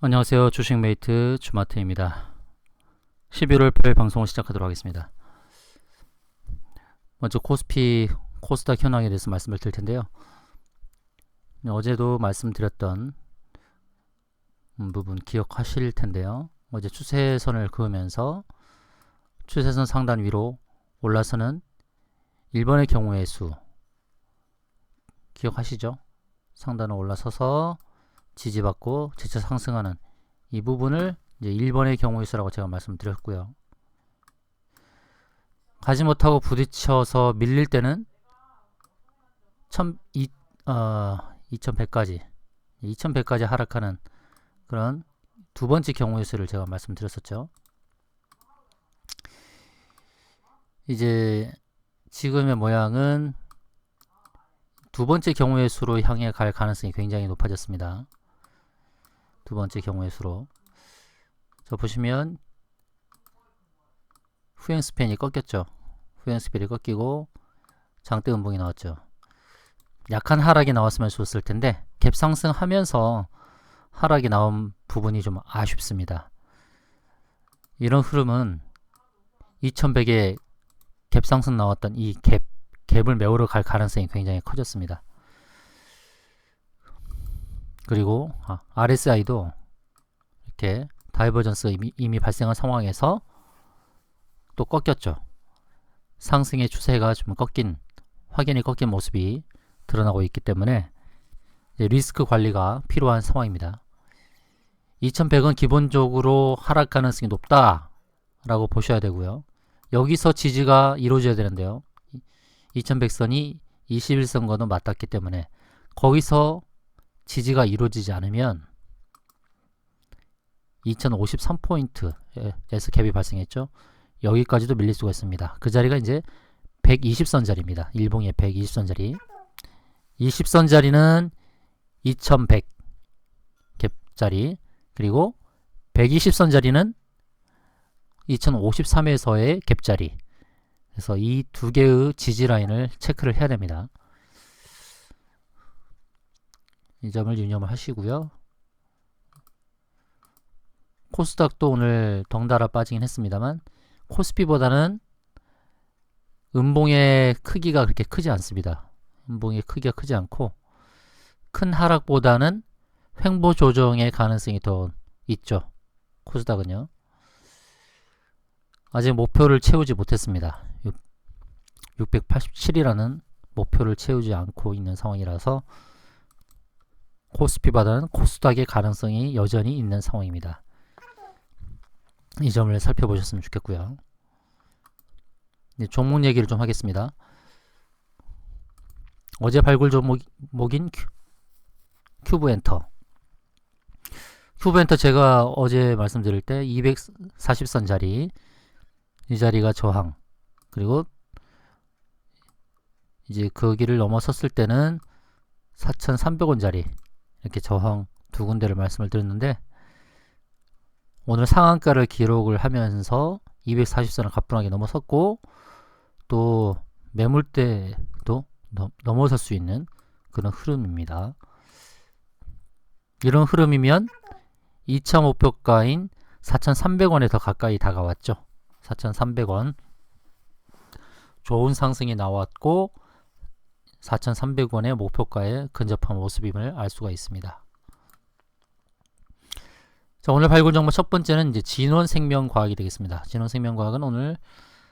안녕하세요. 주식메이트 주마트입니다. 11월 8일 방송을 시작하도록 하겠습니다. 먼저 코스피, 코스닥 현황에 대해서 말씀을 드릴 텐데요. 어제도 말씀드렸던 부분 기억하실 텐데요. 어제 추세선을 그으면서 추세선 상단 위로 올라서는 1번의 경우의 수 기억하시죠? 상단으로 올라서서 지지받고 재차 상승하는 이 부분을 이제 1번의 경우의 수라고 제가 말씀드렸고요. 가지 못하고 부딪혀서 밀릴 때는 2100까지 하락하는 그런 두 번째 경우의 수를 제가 말씀드렸었죠. 이제 지금의 모양은 두 번째 경우의 수로 향해 갈 가능성이 굉장히 높아졌습니다. 두 번째 경우의 수로. 자, 보시면 후행 스팬이 꺾였죠. 후행 스팬이 꺾이고 장대 음봉이 나왔죠. 약한 하락이 나왔으면 좋았을 텐데 갭 상승하면서 하락이 나온 부분이 좀 아쉽습니다. 이런 흐름은 2100에 갭 상승 나왔던 이 갭을 메우러 갈 가능성이 굉장히 커졌습니다. 그리고 RSI도 이렇게 다이버전스 이미 발생한 상황에서 또 꺾였죠. 상승의 추세가 좀 확연히 꺾인 모습이 드러나고 있기 때문에 이제 리스크 관리가 필요한 상황입니다. 2100은 기본적으로 하락 가능성이 높다라고 보셔야 되고요. 여기서 지지가 이루어져야 되는데요. 2100선이 21선과도 맞닿기 때문에 거기서 지지가 이루어지지 않으면 2053포인트에서 갭이 발생했죠. 여기까지도 밀릴 수가 있습니다. 그 자리가 이제 120선 자리입니다. 일봉의 120선 자리. 20선 자리는 2100 갭 자리, 그리고 120선 자리는 2053에서의 갭 자리. 그래서 이 두 개의 지지 라인을 체크를 해야 됩니다. 이 점을 유념을 하시고요. 코스닥도 오늘 덩달아 빠지긴 했습니다만 코스피보다는 음봉의 크기가 그렇게 크지 않습니다. 음봉의 크기가 크지 않고 큰 하락보다는 횡보 조정의 가능성이 더 있죠. 코스닥은요. 아직 목표를 채우지 못했습니다. 687이라는 목표를 채우지 않고 있는 상황이라서 코스피보다는 코스닥의 가능성이 여전히 있는 상황입니다. 이 점을 살펴보셨으면 좋겠고요. 이제 종목 얘기를 좀 하겠습니다. 어제 발굴 종목인 큐브엔터. 큐브엔터 제가 어제 말씀드릴 때 240선 자리, 이 자리가 저항, 그리고 이제 거기를 넘어섰을 때는 4,300원 자리, 이렇게 저항 두 군데를 말씀을 드렸는데 오늘 상한가를 기록을 하면서 240선을 가뿐하게 넘어섰고 또 매물대도 넘어설 수 있는 그런 흐름입니다. 이런 흐름이면 2차 목표가인 4,300원에 더 가까이 다가왔죠. 4,300원 좋은 상승이 나왔고 4,300원의 목표가에 근접한 모습임을 알 수가 있습니다. 자, 오늘 발굴 정보 첫 번째는 이제 진원생명과학이 되겠습니다. 진원생명과학은 오늘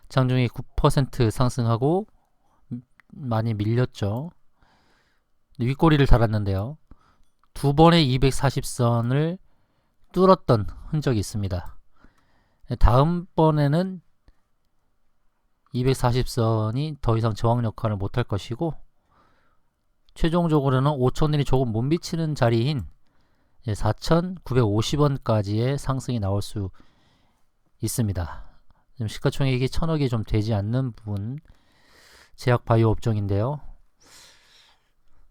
장중에 9% 상승하고 많이 밀렸죠. 윗꼬리를 달았는데요. 두 번의 240선을 뚫었던 흔적이 있습니다. 다음번에는 240선이 더 이상 저항 역할을 못할 것이고 최종적으로는 5,000원이 조금 못 미치는 자리인 4,950원까지의 상승이 나올 수 있습니다. 지금 시가총액이 1,000억이 좀 되지 않는 부분 제약바이오 업종인데요.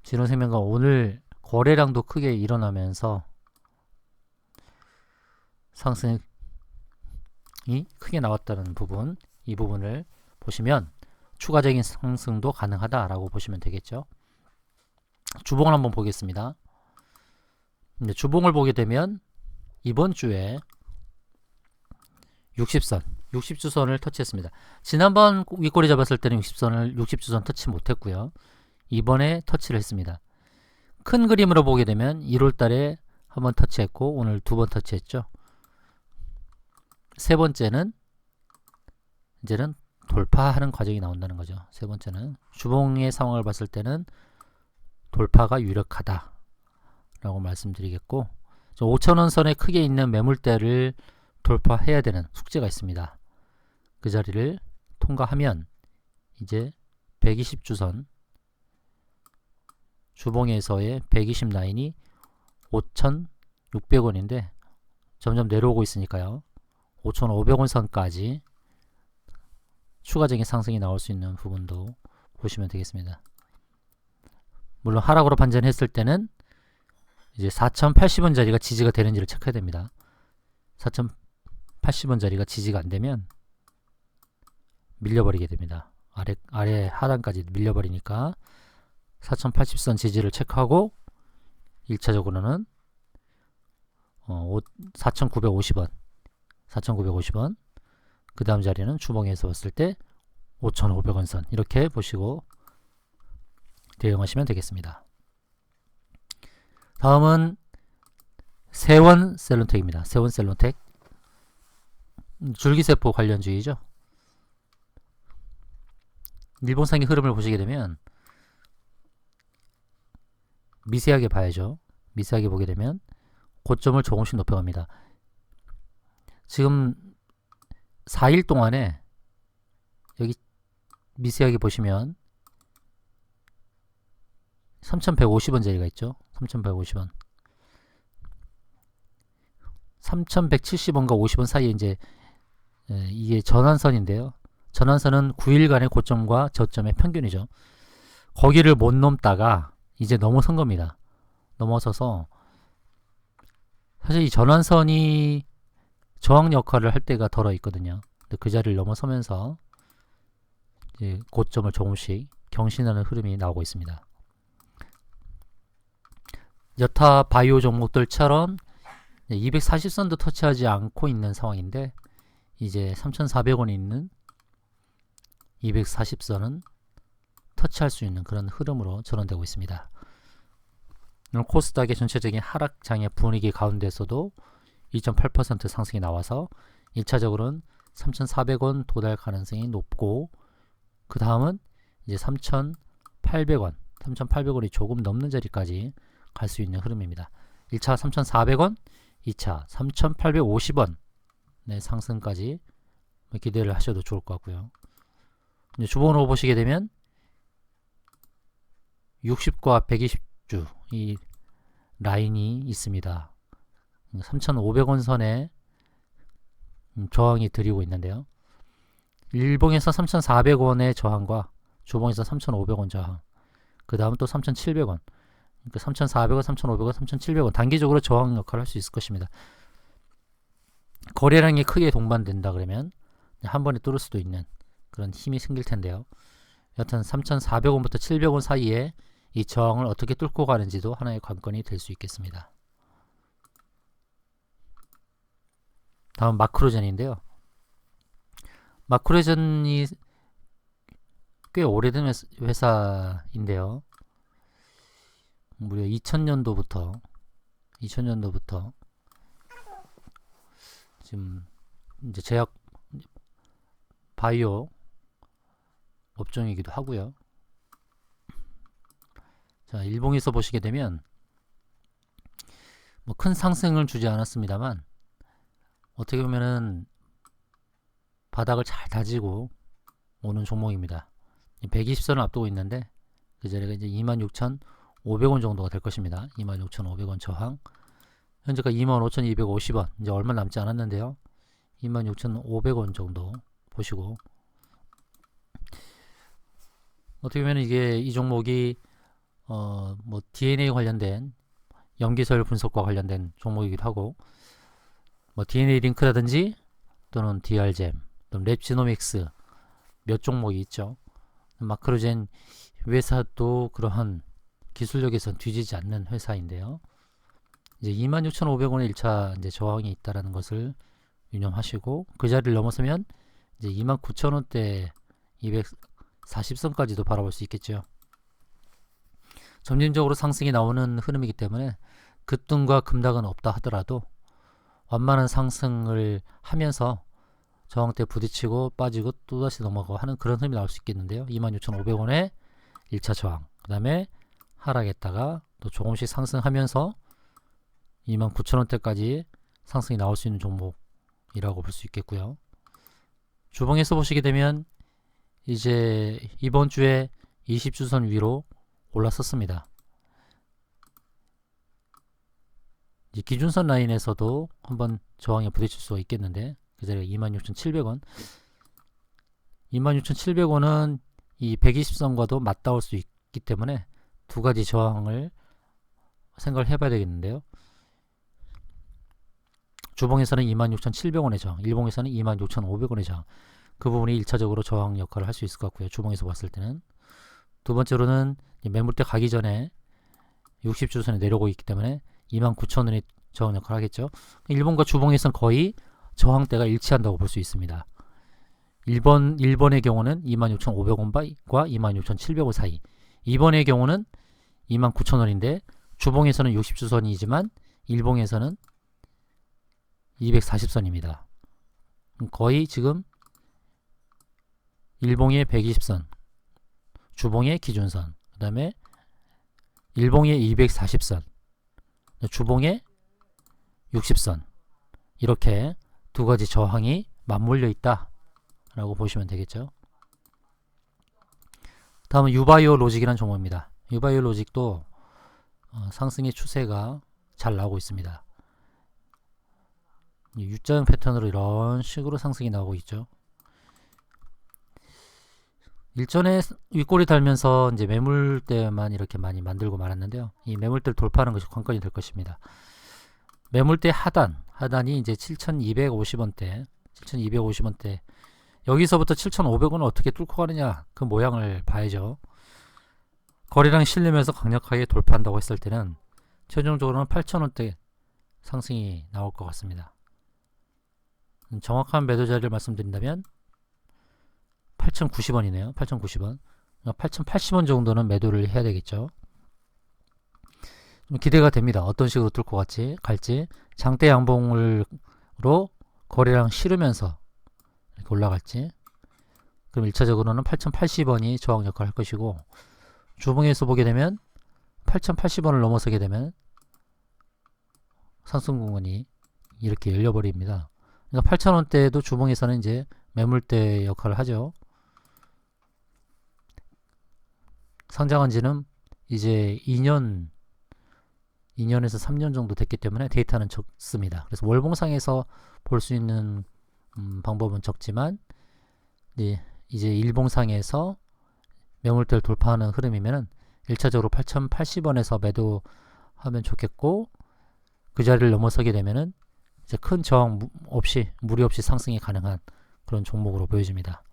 진원생명과 오늘 거래량도 크게 일어나면서 상승이 크게 나왔다는 부분, 이 부분을 보시면 추가적인 상승도 가능하다라고 보시면 되겠죠. 주봉을 한번 보겠습니다. 주봉을 보게 되면 이번 주에 60주선을 터치했습니다. 지난번 윗꼬리 잡았을 때는 60주선 터치 못했고요. 이번에 터치를 했습니다. 큰 그림으로 보게 되면 1월달에 한번 터치했고 오늘 2번 터치했죠. 세 번째는 이제는 돌파하는 과정이 나온다는 거죠. 세 번째는 주봉의 상황을 봤을 때는 돌파가 유력하다 라고 말씀드리겠고, 5,000원 선에 크게 있는 매물대를 돌파해야 되는 숙제가 있습니다. 그 자리를 통과하면 이제 120주선 주봉에서의 120 라인이 5,600원인데 점점 내려오고 있으니까요. 5,500원 선까지 추가적인 상승이 나올 수 있는 부분도 보시면 되겠습니다. 물론 하락으로 반전했을 때는 이제 4,080원 자리가 지지가 되는지를 체크해야 됩니다. 4,080원 자리가 지지가 안 되면 밀려버리게 됩니다. 아래 하단까지 밀려버리니까 4,080선 지지를 체크하고 1차적으로는 4,950원 그 다음 자리는 주봉에서 봤을 때 5,500원 선, 이렇게 보시고 대응하시면 되겠습니다. 다음은 세원 셀론텍입니다. 세원 셀론텍 줄기세포 관련주의죠. 일봉상의 흐름을 보시게 되면 미세하게 봐야죠. 미세하게 보게 되면 고점을 조금씩 높여갑니다. 지금 4일 동안에 여기 미세하게 보시면 3,150원 자리가 있죠. 3,150원 3,170원과 50원 사이에 이제 이게 전환선인데요. 전환선은 9일간의 고점과 저점의 평균이죠. 거기를 못 넘다가 이제 넘어선 겁니다. 넘어서서 사실 이 전환선이 저항 역할을 할 때가 덜어 있거든요. 근데 그 자리를 넘어서면서 이제 고점을 조금씩 경신하는 흐름이 나오고 있습니다. 여타 바이오 종목들처럼 240선도 터치하지 않고 있는 상황인데 이제 3,400원이 있는 240선은 터치할 수 있는 그런 흐름으로 전환되고 있습니다. 오늘 코스닥의 전체적인 하락장의 분위기 가운데서도 2.8% 상승이 나와서 1차적으로는 3,400원 도달 가능성이 높고, 그 다음은 이제 3,800원, 3,800원이 조금 넘는 자리까지 갈 수 있는 흐름입니다. 1차 3,400원, 2차 3,850원 상승까지 기대를 하셔도 좋을 것 같고요. 이제 주봉으로 보시게 되면 60과 120주 이 라인이 있습니다. 3,500원 선에 저항이 드리고 있는데요. 일봉에서 3,400원의 저항과 주봉에서 3,500원 저항, 그 다음 또 3,700원, 그러니까 3,400원, 3,500원, 3,700원 단기적으로 저항 역할을 할 수 있을 것입니다. 거래량이 크게 동반된다 그러면 한 번에 뚫을 수도 있는 그런 힘이 생길 텐데요. 여튼 3,400원부터 700원 사이에 이 저항을 어떻게 뚫고 가는지도 하나의 관건이 될 수 있겠습니다. 다음 마크로젠인데요. 마크로젠이 꽤 오래된 회사인데요. 무려 2000년도부터 지금 이제 제약 바이오 업종이기도 하고요. 자, 일봉에서 보시게 되면 뭐 큰 상승을 주지 않았습니다만 어떻게 보면은 바닥을 잘 다지고 오는 종목입니다. 120선을 앞두고 있는데 그 자리가 이제 26,500원 정도가 될 것입니다. 26,500원 저항. 현재가 25,250원. 이제 얼마 남지 않았는데요. 26,500원 정도 보시고, 어떻게 보면 이게 이 종목이 뭐 DNA 관련된 염기설 분석과 관련된 종목이기도 하고, 뭐 DNA 링크라든지 또는 DR잼, 또는 랩지노믹스 몇 종목이 있죠. 마크로젠 회사도 그러한 기술력에선 뒤지지 않는 회사인데요. 이제 26,500원에 1차 이제 저항이 있다라는 것을 유념하시고, 그 자리를 넘어서면 이제 29,000원대 240선까지도 바라볼 수 있겠죠. 점진적으로 상승이 나오는 흐름이기 때문에 급등과 급락은 없다 하더라도 완만한 상승을 하면서 저항대 부딪히고 빠지고 또다시 넘어가고 하는 그런 흐름이 나올 수 있겠는데요. 26,500원에 1차 저항, 그 다음에 하락했다가 또 조금씩 상승하면서 29,000원대까지 상승이 나올 수 있는 종목이라고 볼 수 있겠고요. 주봉에서 보시게 되면 이제 이번 주에 20주선 위로 올랐었습니다. 이제 기준선 라인에서도 한번 저항에 부딪힐 수가 있겠는데, 그 자리가 26,700원. 26,700원은 이 120선과도 맞닿을 수 있기 때문에 두 가지 저항을 생각을 해봐야 되겠는데요. 주봉에서는 26,700원의 저항, 일봉에서는 26,500원의 저항. 그 부분이 1차적으로 저항 역할을 할 수 있을 것 같고요. 주봉에서 봤을 때는. 두 번째로는 매물대 가기 전에 60주선에 내려오고 있기 때문에 29,000원이 저항 역할을 하겠죠. 일본과 주봉에서는 거의 저항대가 일치한다고 볼 수 있습니다. 1번의 경우는 26,500원과 26,700원 사이, 2번의 경우는 29,000원인데 주봉에서는 60주선이지만 일봉에서는 240선입니다. 거의 지금 일봉의 120선, 주봉의 기준선, 그 다음에 일봉의 240선, 주봉의 60선, 이렇게 두 가지 저항이 맞물려 있다 라고 보시면 되겠죠. 다음은 유바이오 로직이라는 종목입니다. 유바이오 로직도 상승의 추세가 잘 나오고 있습니다. U자형 패턴으로 이런 식으로 상승이 나오고 있죠. 일전에 윗꼬리 달면서 이제 매물대만 이렇게 많이 만들고 말았는데요. 이 매물대를 돌파하는 것이 관건이 될 것입니다. 매물대 하단이 이제 7,250원대, 7,250원대. 여기서부터 7,500원을 어떻게 뚫고 가느냐, 그 모양을 봐야죠. 거래량이 실리면서 강력하게 돌파한다고 했을 때는 최종적으로는 8,000원대 상승이 나올 것 같습니다. 정확한 매도 자리를 말씀드린다면 8,090원이네요. 8,090원. 8,080원 정도는 매도를 해야 되겠죠. 좀 기대가 됩니다. 어떤 식으로 뚫고 갈지. 장대 양봉으로 거래량 실으면서 이렇게 올라갈지. 그럼 1차적으로는 8,080원이 저항 역할을 할 것이고, 주봉에서 보게 되면 8,080원을 넘어서게 되면 상승 공간이 이렇게 열려버립니다. 그러니까 8,000원대도 주봉에서는 이제 매물대 역할을 하죠. 상장한 지는 이제 2년에서 3년 정도 됐기 때문에 데이터는 적습니다. 그래서 월봉상에서 볼 수 있는 방법은 적지만, 이제 일봉상에서 매물대를 돌파하는 흐름이면은 1차적으로 8,080원에서 매도하면 좋겠고, 그 자리를 넘어서게 되면은 이제 큰 저항 없이, 무리 없이 상승이 가능한 그런 종목으로 보여집니다.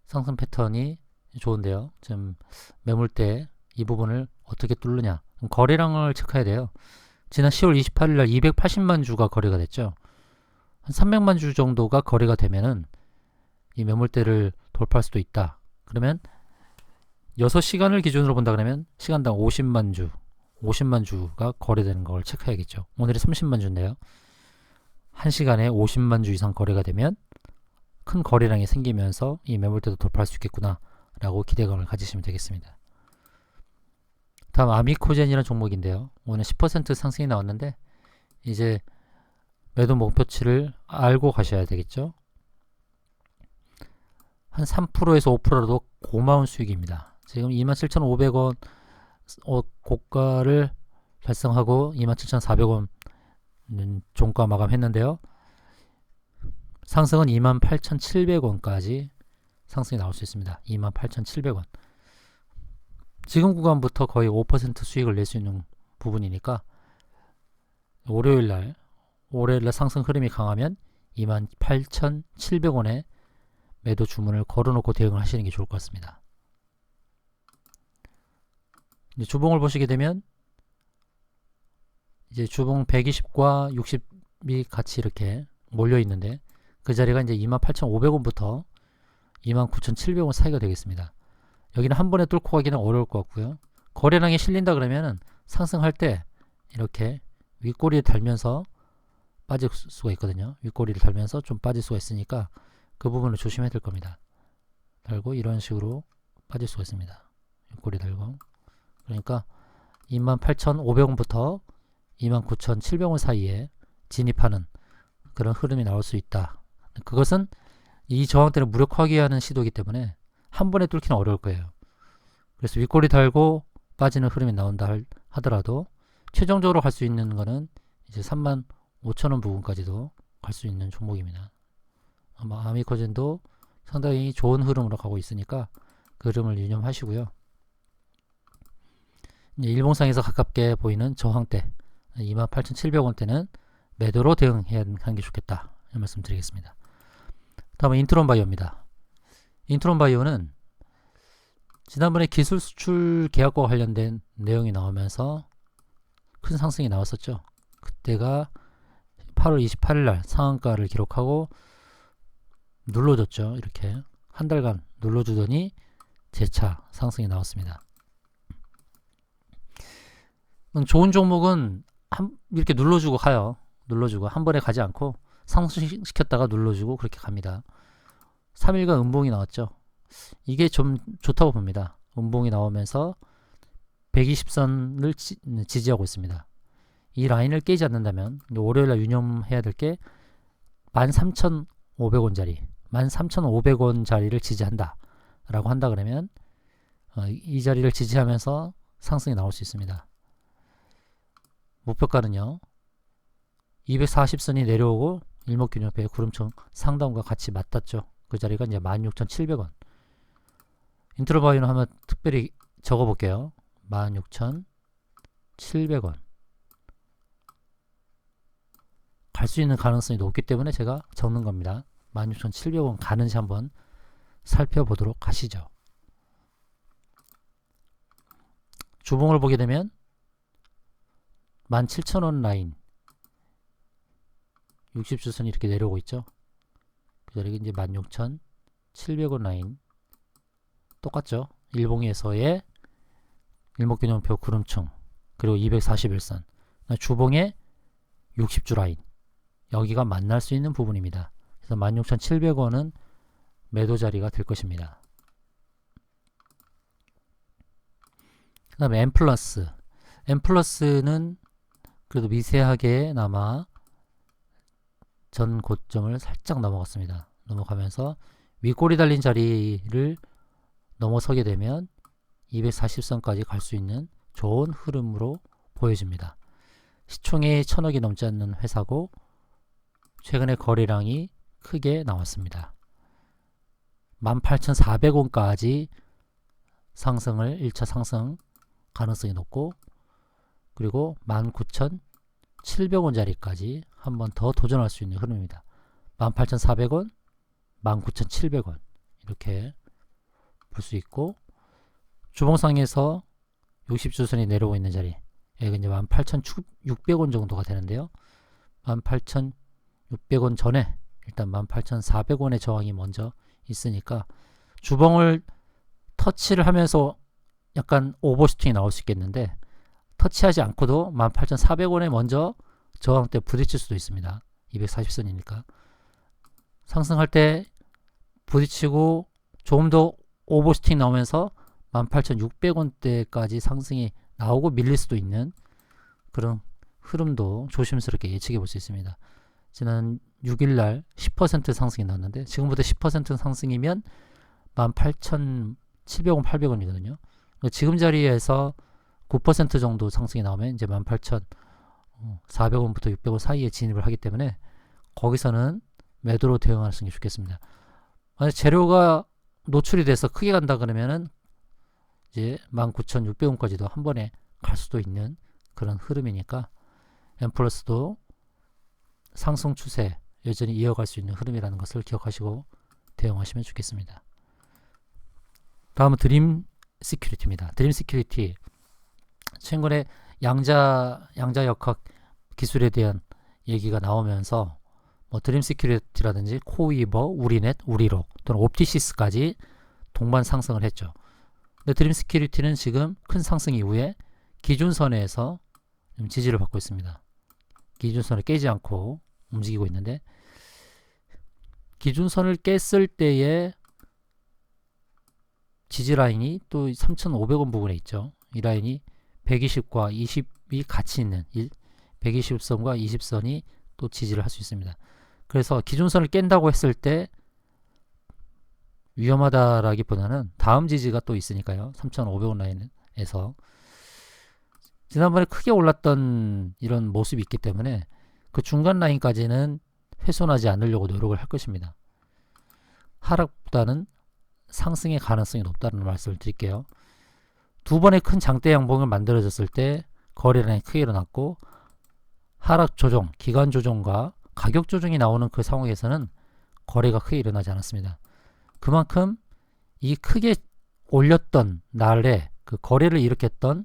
상승 패턴이 좋은데요. 지금 매물대 이 부분을 어떻게 뚫느냐. 거래량을 체크해야 돼요. 지난 10월 28일 날 280만 주가 거래가 됐죠. 한 300만 주 정도가 거래가 되면은 이 매물대를 돌파할 수도 있다. 그러면 6시간을 기준으로 본다 그러면 시간당 50만 주가 거래되는 걸 체크해야겠죠. 오늘이 30만 주인데요. 1시간에 50만 주 이상 거래가 되면 큰 거래량이 생기면서 이 매물대도 돌파할 수 있겠구나 라고 기대감을 가지시면 되겠습니다. 다음 아미코젠이라는 종목인데요. 오늘 10% 상승이 나왔는데 이제 매도 목표치를 알고 가셔야 되겠죠. 한 3%에서 5%도 고마운 수익입니다. 지금 27,500원 고가를 달성하고 27,400원 종가 마감했는데요. 상승은 28,700원까지 상승이 나올 수 있습니다. 28,700원. 지금 구간부터 거의 5% 수익을 낼 수 있는 부분이니까 월요일날 상승 흐름이 강하면 28,700원에 매도 주문을 걸어놓고 대응을 하시는 게 좋을 것 같습니다. 이제 주봉을 보시게 되면 이제 주봉 120과 60이 같이 이렇게 몰려 있는데 그 자리가 이제 28,500원부터 29,700원 사이가 되겠습니다. 여기는 한 번에 뚫고 가기는 어려울 것 같고요. 거래량이 실린다 그러면은 상승할 때 이렇게 윗꼬리를 달면서 빠질 수가 있거든요. 윗꼬리를 달면서 좀 빠질 수가 있으니까 그 부분을 조심해야 될 겁니다. 달고 이런 식으로 빠질 수가 있습니다. 윗꼬리 달고. 그러니까 28,500원부터 29,700원 사이에 진입하는 그런 흐름이 나올 수 있다. 그것은 이 저항대를 무력화하게 시도이기 때문에 한 번에 뚫기는 어려울 거예요. 그래서 윗꼬리 달고 빠지는 흐름이 나온다 하더라도 최종적으로 갈 수 있는 거는 이제 35,000원 부분까지도 갈 수 있는 종목입니다. 아마 아미코젠도 상당히 좋은 흐름으로 가고 있으니까 그 흐름을 유념하시고요. 이제 일봉상에서 가깝게 보이는 저항대 28,700원대는 매도로 대응해야 하는 게 좋겠다. 이 말씀 드리겠습니다. 다음은 인트론바이오입니다. 인트론바이오는 지난번에 기술 수출 계약과 관련된 내용이 나오면서 큰 상승이 나왔었죠. 그때가 8월 28일 날 상한가를 기록하고 눌러줬죠. 이렇게 한 달간 눌러주더니 재차 상승이 나왔습니다. 좋은 종목은 이렇게 눌러주고 가요. 눌러주고 한 번에 가지 않고 상승시켰다가 눌러주고 그렇게 갑니다. 3일간 음봉이 나왔죠. 이게 좀 좋다고 봅니다. 음봉이 나오면서 120선을 지지하고 있습니다. 이 라인을 깨지 않는다면 월요일날 유념해야 될 게 13,500원짜리 13,500원짜리를 지지한다 라고 한다 그러면 이 자리를 지지하면서 상승이 나올 수 있습니다. 목표가는요 240선이 내려오고 일목균형표의 구름청 상단과 같이 맞닿죠. 그 자리가 이제 16,700원. 인트로바이오는 한번 특별히 적어볼게요. 16,700원. 갈 수 있는 가능성이 높기 때문에 제가 적는 겁니다. 16,700원 가는지 한번 살펴보도록 하시죠. 주봉을 보게 되면 17,000원 라인 60주선이 이렇게 내려오고 있죠. 그 자리가 이제 16,700원 라인 똑같죠. 일봉에서의 일목균형표 구름층 그리고 241선 주봉의 60주 라인 여기가 만날 수 있는 부분입니다. 그래서 16,700원은 매도 자리가 될 것입니다. 그 다음에 M플러스는 그래도 미세하게나마 전 고점을 살짝 넘어갔습니다. 넘어가면서 윗꼬리 달린 자리를 넘어서게 되면 240선까지 갈 수 있는 좋은 흐름으로 보여집니다. 시총이 1,000억이 넘지 않는 회사고 최근에 거래량이 크게 나왔습니다. 18,400원까지 상승을 1차 상승 가능성이 높고 그리고 19,700원짜리까지 한 번 더 도전할 수 있는 흐름입니다. 18,400원, 19,700원 이렇게 볼 수 있고 주봉상에서 60주선이 내려오고 있는 자리 여기가 이제 18,600원 정도가 되는데요. 18,600원 전에 일단 18,400원의 저항이 먼저 있으니까 주봉을 터치를 하면서 약간 오버슈팅이 나올 수 있겠는데 터치하지 않고도 18,400원에 먼저 저항 때 부딪힐 수도 있습니다. 240선이니까 상승할 때 부딪히고 조금 더 오버슈팅 나오면서 18,600원대까지 상승이 나오고 밀릴 수도 있는 그런 흐름도 조심스럽게 예측해 볼 수 있습니다. 지난 6일날 10% 상승이 나왔는데 지금부터 10% 상승이면 18,700원, 800원이거든요. 지금 자리에서 9% 정도 상승이 나오면 이제 18,400원부터 600원 사이에 진입을 하기 때문에 거기서는 매도로 대응하는 게 좋겠습니다. 만약 재료가 노출이 돼서 크게 간다 그러면은 이제 19,600원까지도 한 번에 갈 수도 있는 그런 흐름이니까 M플러스도 상승 추세 여전히 이어갈 수 있는 흐름이라는 것을 기억하시고 대응하시면 좋겠습니다. 다음은 드림 시큐리티입니다. 드림 시큐리티 최근에 양자 역학 기술에 대한 얘기가 나오면서 뭐 드림 시큐리티라든지 코이버, 우리넷, 우리록 또는 옵티시스까지 동반 상승을 했죠. 근데 드림 시큐리티는 지금 큰 상승 이후에 기준선에서 지지를 받고 있습니다. 기준선을 깨지 않고 움직이고 있는데, 기준선을 깼을 때의 지지 라인이 또 3,500원 부분에 있죠. 이 라인이 120과 20이 같이 있는 120선과 20선이 또 지지를 할 수 있습니다. 그래서 기준선을 깬다고 했을 때 위험하다라기보다는 다음 지지가 또 있으니까요. 3,500원 라인에서 지난번에 크게 올랐던 이런 모습이 있기 때문에 그 중간 라인까지는 훼손하지 않으려고 노력을 할 것입니다. 하락보다는 상승의 가능성이 높다는 말씀을 드릴게요. 두 번의 큰 장대 양봉을 만들어졌을 때 거래량이 크게 일어났고, 하락 조정, 기간 조정과 가격 조정이 나오는 그 상황에서는 거래가 크게 일어나지 않았습니다. 그만큼 이 크게 올렸던 날에 그 거래를 일으켰던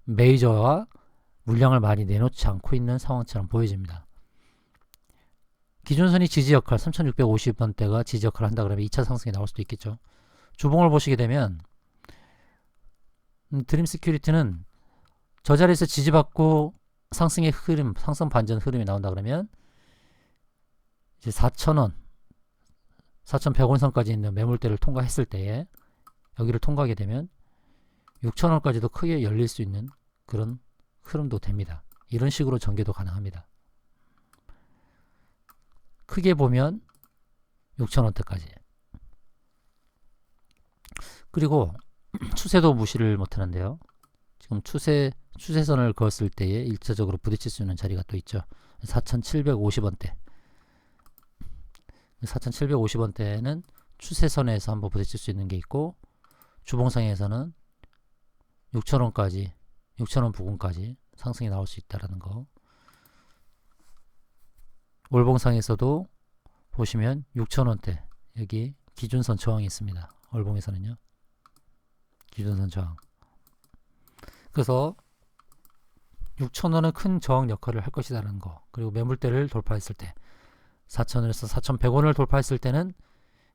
메이저와 물량을 많이 내놓지 않고 있는 상황처럼 보여집니다. 기준선이 지지 역할, 3650원대가 지지 역할을 한다 그러면 2차 상승이 나올 수도 있겠죠. 주봉을 보시게 되면 드림 시큐리티는 저 자리에서 지지받고 상승의 흐름, 상승 반전 흐름이 나온다 그러면 이제 4,000원, 4,100원 선까지 있는 매물대를 통과했을 때에 여기를 통과하게 되면 6,000원까지도 크게 열릴 수 있는 그런 흐름도 됩니다. 이런 식으로 전개도 가능합니다. 크게 보면 6,000원대까지. 그리고 추세도 무시를 못하는데요. 지금 추세선을 그었을 때에 1차적으로 부딪힐 수 있는 자리가 또 있죠. 4,750원대. 4,750원대는 추세선에서 한번 부딪힐 수 있는 게 있고, 주봉상에서는 6,000원까지, 6,000원 부근까지 상승이 나올 수 있다는 거. 월봉상에서도 보시면 6,000원대, 여기 기준선 저항이 있습니다. 월봉에서는요. 기준선 저항. 그래서 6,000원은 큰 저항 역할을 할 것이라는 거. 그리고 매물대를 돌파했을 때 4,000원에서 4,100원을 돌파했을 때는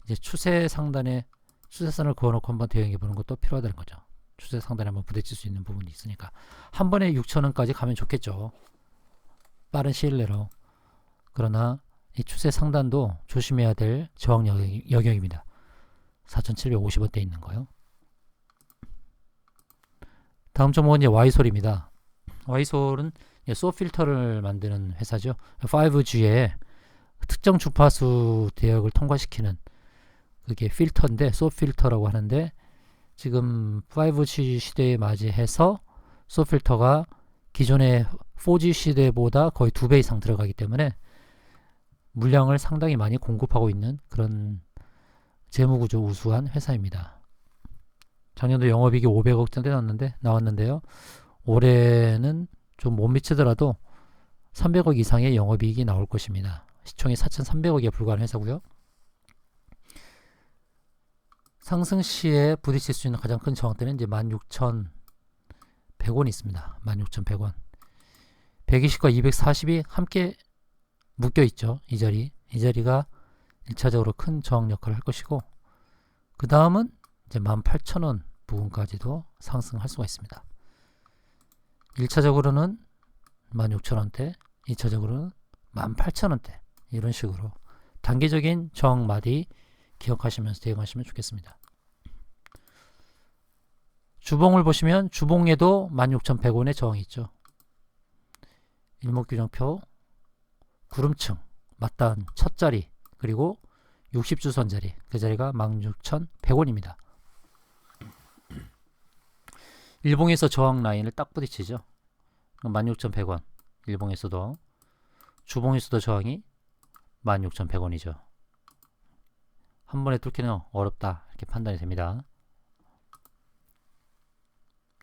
이제 추세 상단에 추세선을 그어놓고 한번 대응해 보는 것도 필요하다는 거죠. 추세 상단에 한번 부딪힐 수 있는 부분이 있으니까 한 번에 6,000원까지 가면 좋겠죠. 빠른 시일 내로. 그러나 이 추세 상단도 조심해야 될 저항 영역입니다. 4,750원대 있는 거요. 다음 종목은 이제 와이솔입니다. 와이솔은 소필터를 만드는 회사죠. 5G에 특정 주파수 대역을 통과시키는 그게 필터인데, 소필터라고 하는데, 지금 5G 시대에 맞이해서 소필터가 기존의 4G 시대보다 거의 2배 이상 들어가기 때문에 물량을 상당히 많이 공급하고 있는 그런 재무구조 우수한 회사입니다. 작년도 영업이익이 500억 정도 나왔는데요. 올해는 좀 못 미치더라도 300억 이상의 영업이익이 나올 것입니다. 시총이 4,300억에 불과한 회사고요. 상승 시에 부딪힐 수 있는 가장 큰 저항대는 이제 16,100원이 있습니다. 16,100원. 120과 240이 함께 묶여 있죠. 이 자리가 1차적으로 큰 저항 역할을 할 것이고, 그 다음은 이제 18,000원 부분까지도 상승할 수가 있습니다. 1차적으로는 16,000원대, 2차적으로는 18,000원대, 이런 식으로 단계적인 저항마디 기억하시면서 대응하시면 좋겠습니다. 주봉을 보시면 주봉에도 16,100원의 저항이 있죠. 일목균형표 구름층 맞닿은 첫 자리, 그리고 60주선 자리, 그 자리가 16,100원입니다. 일봉에서 저항 라인을 딱 부딪히죠. 16,100원. 일봉에서도, 주봉에서도 저항이 16,100원이죠. 한 번에 뚫기는 어렵다, 이렇게 판단이 됩니다.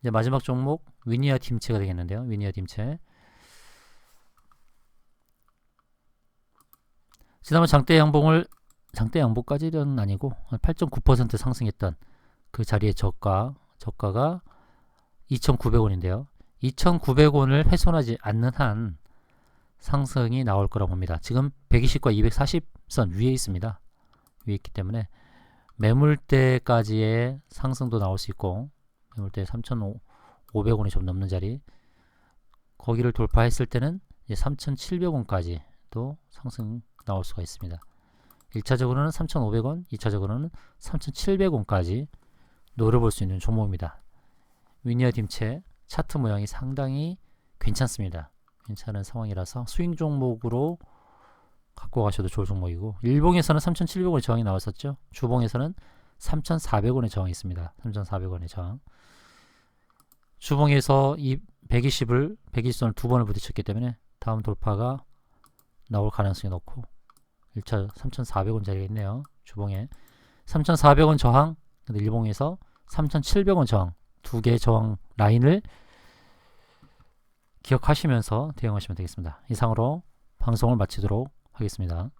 이제 마지막 종목 위니아 팀체가 되겠는데요. 위니아 팀체. 지난번 장대 양봉까지는 아니고 8.9% 상승했던 그 자리의 저가가 2,900원인데요. 2,900원을 훼손하지 않는 한 상승이 나올 거라고 봅니다. 지금 120과 240선 위에 있습니다. 위에 있기 때문에 매물대까지의 상승도 나올 수 있고, 매물대 3,500원이 좀 넘는 자리, 거기를 돌파했을 때는 이제 3,700원까지도 상승 나올 수가 있습니다. 1차적으로는 3,500원, 2차적으로는 3,700원까지 노려볼 수 있는 종목입니다. 위니어 딤체 차트 모양이 상당히 괜찮습니다. 괜찮은 상황이라서 스윙 종목으로 갖고 가셔도 좋을 종목이고, 일봉에서는 3,700원의 저항이 나왔었죠. 주봉에서는 3,400원의 저항이 있습니다. 3,400원의 저항. 주봉에서 이 120선을 두 번을 부딪혔기 때문에 다음 돌파가 나올 가능성이 높고, 1차 3,400원 자리가 있네요. 주봉에 3,400원 저항, 근데 일봉에서 3,700원 저항, 두 개의 저항 라인을 기억하시면서 대응하시면 되겠습니다. 이상으로 방송을 마치도록 하겠습니다.